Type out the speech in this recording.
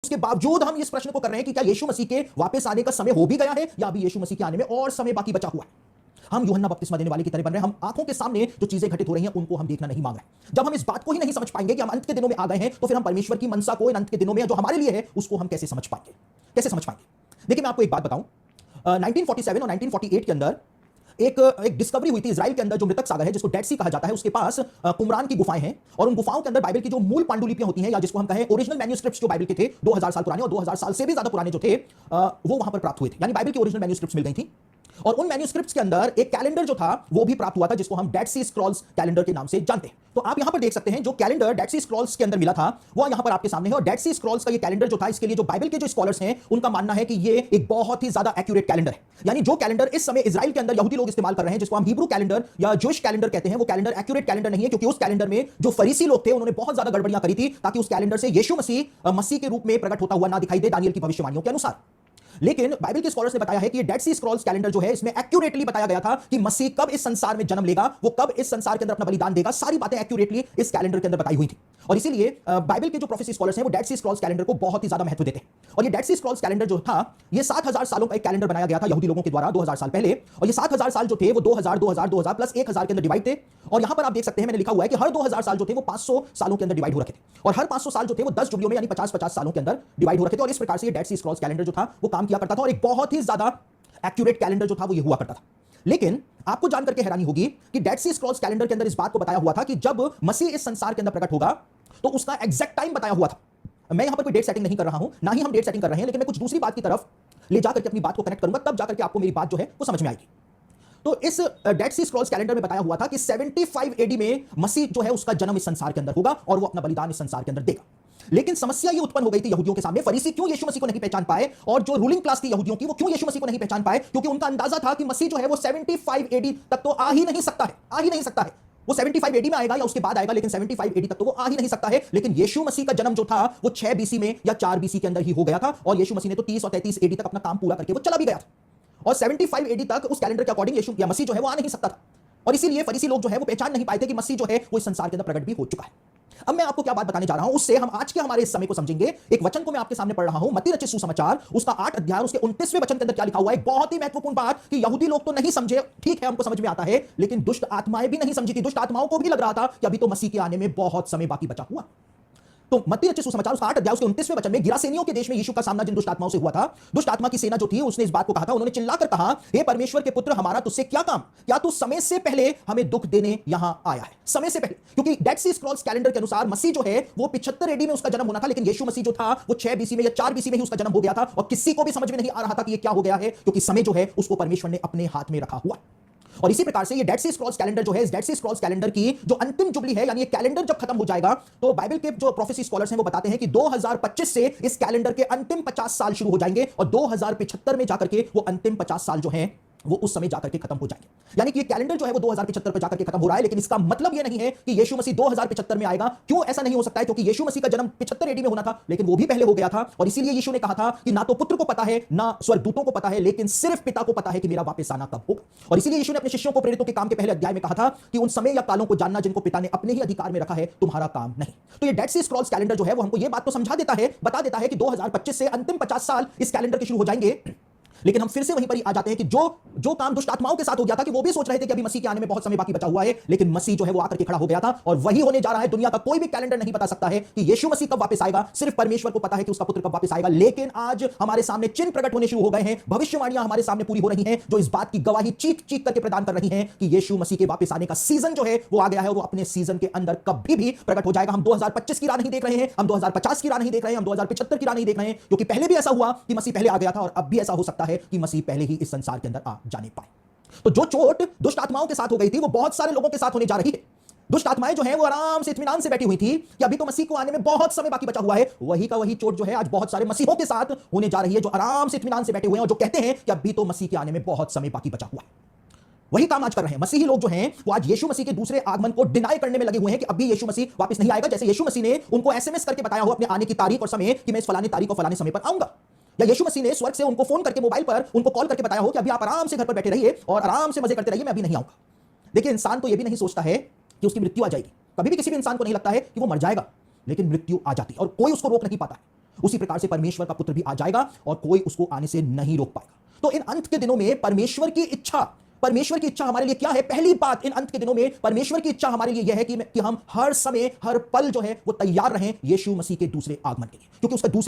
उसके बावजूद हम इस प्रश्न को कर रहे हैं कि क्या यीशु मसीह के वापस आने का समय हो भी गया है या अभी यीशु मसीह के आने में और समय बाकी बचा हुआ है। हम यूहन्ना बपतिस्मा देने वाले की तरह बन रहे हैं। हम आंखों के सामने जो चीजें घटित हो रही हैं उनको हम देखना नहीं मांग रहे। जब हम इस बात को ही नहीं समझ पाएंगे कि हम अंत के दिनों में आ गए हैं, तो फिर हम परमेश्वर की मनसा को इन अंत के दिनों में जो हमारे लिए है उसको हम कैसे समझ पाएंगे, कैसे समझ पाएंगे। देखिए मैं आपको एक बात बताऊं, 1947 और 1948 के अंदर एक डिस्कवरी हुई थी इजराइल के अंदर, जो मृतक सागर है जिसको डेड सी कहा जाता है, उसके पास कुमरान की गुफाएं हैं और उन गुफाओं के अंदर बाइबल की जो मूल पांडुलिपियां होती हैं या जिसको हम कहें ओरिजिनल मैन्युस्क्रिप्ट्स जो बाइबल के थे 2000 साल पुराने और 2000 साल से भी ज्यादा पुराने जो थे वो वहां पर प्राप्त हुए थे। यानी बाइबल की ओरिजिनल मैन्युस्क्रिप्ट्स मिल गई थी और उन मैन्युस्क्रिप्ट्स के अंदर एक कैलेंडर जो था वो भी प्राप्त हुआ था जिसको हम डेड सी स्क्रॉल्स कैलेंडर के नाम से जानते हैं। तो आप यहां पर देख सकते हैं जो कैलेंडर डेड सी स्क्रॉल्स के अंदर मिला था वो यहां पर आपके सामने है और डेड सी स्क्रॉल्स का ये कैलेंडर जो था इसके लिए जो बाइबल के जो स्कॉलर्स हैं उनका मानना है कि ये एक बहुत ही ज्यादा एक्यूरेट कैलेंडर है। यानी जो कैलेंडर इस समय इजराइल के अंदर यहूदी लोग इस्तेमाल कर रहे हैं जिसको हम हिब्रू कैलेंडर या जूश कैलेंडर कहते हैं, वो कैलेंडर एक्यूरेट कैलेंडर नहीं है, क्योंकि उस कैलेंडर में जो फरीसी लोग थे उन्होंने बहुत ज्यादा गड़बड़ियां करी थी ताकि उस कैलेंडर से यीशु मसीह के रूप में प्रकट होता हुआ ना दिखाई दे दानियेल की भविष्यवाणियों के अनुसार। लेकिन बाइबल के स्कॉलर्स ने बताया है कि ये डेड सी स्क्रॉल्स कैलेंडर जो है इसमें एक्यूरेटली बताया गया था कि मसीह कब इस संसार में जन्म लेगा, वो कब इस संसार के अंदर अपना बलिदान देगा, सारी बातें एक्यूरेटली इस कैलेंडर के अंदर बताई हुई थी। और इसीलिए बाइबल के जो प्रोफेसी स्कॉलर्स हैं वो डेड सी स्क्रॉल्स कैलेंडर को बहुत ही ज्यादा महत्व देते हैं। और ये डेड सी स्क्रॉल्स कैलेंडर जो था ये 7000 सालों का एक कैलेंडर बनाया गया था यहूदी लोगों के द्वारा 2000 साल पहले, और ये 7000 साल जो थे वो 2000 2000 2000 प्लस 1000 के अंदर डिवाइड थे। और यहां पर आप देख सकते हैं मैंने लिखा हुआ है कि हर 2000 साल जो थे वो 500 सालों के अंदर डिवाइड हो रखे थे और हर 500 साल जो थे वो 10 जुबलियों में यानी 50-50 सालों के अंदर डिवाइड हो रखे थे। और इस प्रकार से ये डेड सी स्क्रॉल्स कैलेंडर जो था वो काम किया करता था और एक बहुत ही ज्यादा एक्यूरेट कैलेंडर जो था वो ये हुआ करता था। लेकिन आपको जानकर के हैरानी होगी कि डेड सी स्क्रॉल्स कैलेंडर के अंदर इस बात को बताया हुआ था कि जब मसीह इस संसार के अंदर प्रकट होगा तो उसका एग्जैक्ट टाइम बताया हुआ था। मैं यहां पर कोई डेट सेटिंग नहीं कर रहा हूं, ना ही हम डेट सेटिंग कर रहे हैं, लेकिन मैं कुछ दूसरी बात की तरफ ले जाकर के अपनी बात को कनेक्ट करूंगा, तब जाकर के आपको मेरी बात जो है वो समझ में आएगी। तो इस डेड सी स्क्रॉल्स कैलेंडर में बताया हुआ था कि 75 एडी में मसीह जो है उसका जन्म इस संसार के अंदर होगा और वो अपना बलिदान इस संसार के अंदर देगा। लेकिन समस्या ये उत्पन्न हो गई थी यहूदियों के सामने, फरीसी क्यों यीशु मसीह को नहीं पहचान पाए और जो रूलिंग क्लास थी यहूदियों की वो क्यों यीशु मसीह को नहीं पहचान पाए, क्योंकि उनका अंदाजा था कि मसीह जो है वो 75 एडी तक तो आ ही नहीं सकता है, आ ही नहीं सकता है। वो 75 एडी में आएगा या उसके बाद आएगा, लेकिन 75 एडी तक तो वो आ ही नहीं सकता है। लेकिन यीशु मसीह का जन्म जो था वो 6 बीसी में या 4 बीसी के अंदर ही हो गया था और यीशु मसीह ने तो 30 और 33 एडी तक अपना काम पूरा करके वो चला भी गया था और 75 एडी तक उस कैलेंडर के अकॉर्डिंग यीशु या मसीह जो है वो आ नहीं सकता था। और इसीलिए फरीसी लोग जो है वो पहचान नहीं पाए थे कि मसीह जो है वो इस संसार के अंदर प्रकट भी हो चुका है। अब मैं आपको क्या बात बताने जा रहा हूं उससे हम आज के हमारे इस समय को समझेंगे। एक वचन को मैं आपके सामने पढ़ रहा हूं, मत्ती रचित सुसमाचार उसका 8 अध्याय उसके 29वें वचन के अंदर क्या लिखा हुआ है। बहुत ही महत्वपूर्ण बात कि यहूदी लोग तो नहीं समझे, ठीक है हमको समझ में आता है, लेकिन दुष्ट आत्माएं भी नहीं समझी थी। दुष्ट आत्माओं को भी लग रहा था कि अभी तो मसीह के आने में बहुत समय बाकी बचा हुआ। तो मत्ती रचित सुसमाचार उसका 8 अध्याय उसके 29वें वचन में गिरासेनियों के देश में यीशु का सामना जिन दुष्ट आत्माओं से हुआ था, दुष्ट आत्मा की सेना जो थी उसने इस बात को कहा था, उन्होंने चिल्लाकर कहा, हे परमेश्वर के पुत्र हमारा तुझसे क्या काम, क्या तू समय से पहले हमें दुख देने यहां आया है। समय से पहले, क्योंकि डेड सी स्क्रॉल्स कैलेंडर के अनुसार मसीह जो है वो 75 एडी में उसका जन्म होना था, लेकिन यीशु मसीह जो था वो 6 बीसी में या 4 बीसी में ही उसका जन्म हो गया था और किसी को भी समझ में नहीं आ रहा था कि ये क्या हो गया है, क्योंकि समय जो है उसको परमेश्वर ने अपने हाथ में रखा हुआ। और इसी प्रकार से ये डेड सी स्क्रॉल्स कैलेंडर जो है, इस डेड सी स्क्रॉल्स कैलेंडर की जो अंतिम जुबली है, यानी ये कैलेंडर जब खत्म हो जाएगा तो बाइबल के जो प्रोफेसी स्कॉलर्स हैं वो बताते हैं कि 2025 से इस कैलेंडर के अंतिम 50 साल शुरू हो जाएंगे और 2075 में जाकर के वो अंतिम 50 साल जो हैं वो उस समय जाकर के खत्म हो जाएंगे। यानी कि ये कैलेंडर जो है वो 2075 पर जाकर के खत्म हो रहा है, लेकिन इसका मतलब ये नहीं है कि यीशु मसीह 2075 में आएगा। क्यों ऐसा नहीं हो सकता है? क्योंकि यीशु मसीह का जन्म 75 एडी में होना था, लेकिन वो भी पहले हो गया था और इसीलिए यीशु ने कहा था कि ना तो पुत्र को पता है ना स्वर्गदूतों को पता है, लेकिन सिर्फ पिता को पता है कि मेरा वापस आना कब होगा। और इसीलिए यीशु ने अपने शिष्यों को प्रेरितों के काम के पहले अध्याय में कहा था कि उन समय या कालों को जानना जिनको पिता ने अपने ही अधिकार में रखा है, तुम्हारा काम नहीं। तो ये डेड सी स्क्रॉल्स कैलेंडर जो है वो हमको ये बात तो समझा देता है, बता देता है कि 2025 से अंतिम 50 साल इस कैलेंडर के शुरू हो जाएंगे। लेकिन हम फिर से वहीं पर ही आ जाते हैं कि जो काम दुष्ट आत्माओं के साथ हो गया था कि वो भी सोच रहे थे कि अभी मसीह के आने में बहुत समय बाकी बचा हुआ है, लेकिन मसीह जो है वो आकर के खड़ा हो गया था और वही होने जा रहा है। दुनिया का कोई भी कैलेंडर नहीं बता सकता है कि यीशु मसीह कब वापस आएगा, सिर्फ परमेश्वर को पता है कि उसका पुत्र कब वापस आएगा। लेकिन आज हमारे सामने चिन्ह प्रकट होने शुरू हो गए हैं, भविष्यवाणियां हमारे सामने पूरी हो रही हैं जो इस बात की गवाही चीख चीख करके प्रदान कर रही हैं कि यीशु मसीह के वापस आने का सीजन जो है वो आ गया है और वो अपने सीजन के अंदर कभी भी प्रकट हो जाएगा। हम 2025 की राह नहीं देख रहे हैं, हम 2050 की राह नहीं देख रहे हैं, हम 2075 की राह नहीं देख रहे हैं, क्योंकि पहले भी ऐसा हुआ कि मसीह पहले आ गया था और अब भी ऐसा हो सकता है कि मसीह पहले ही इस संसार के अंदर आ जाने पाए। तो जो चोट दुष्ट आत्माओं के साथ हो गई थी वो बहुत सारे लोगों के साथ होने जा रही है। दुष्ट आत्माएं जो हैं वो आराम से इत्मीनान से बैठी हुई थी कि अभी तो मसीह को आने में बहुत समय बाकी बचा हुआ है। वही का वही चोट जो है आज बहुत सारे मसीहों के साथ होने जा रही है, जो आराम से इत्मीनान से बैठे हुए हैं और जो कहते हैं कि अभी तो मसीह के आने में बहुत समय बाकी बचा हुआ है। वही काम आज कर रहे हैं मसीही लोग जो हैं वो आज यीशु मसीह के दूसरे आगमन को डिनाई करने में लगे हुए हैं कि अभी यीशु मसीह वापस नहीं आएगा। जैसे यीशु मसीह ने उनको एसएमएस करके बताया हो अपने आने की तारीख और समय कि मैं इस फलाने तारीख और फलाने समय पर आऊंगा, या यीशु मसीह ने स्वर्ग से उनको फोन करके मोबाइल पर उनको कॉल करके बताया हो कि अभी आप आराम से घर पर बैठे रहिए और आराम से मजे करते रहिए, मैं अभी नहीं आऊंगा। देखिए इंसान तो यह भी नहीं सोचता है कि उसकी मृत्यु आ जाएगी। कभी भी किसी भी इंसान को नहीं लगता है कि वो मर जाएगा, लेकिन मृत्यु आ जाती है और कोई उसको रोक नहीं पाता है। उसी प्रकार से परमेश्वर का पुत्र भी आ जाएगा और कोई उसको आने से नहीं रोक पाएगा। तो इन अंत के दिनों में परमेश्वर की इच्छा हमारे लिए क्या है? पहली बात, इन अंत के दिनों में परमेश्वर की इच्छा हमारे लिए यह है कि हम हर समय हर पल जो है वो तैयार रहें यीशु मसीह के दूसरे आगमन के लिए, क्योंकि उसका दूसरे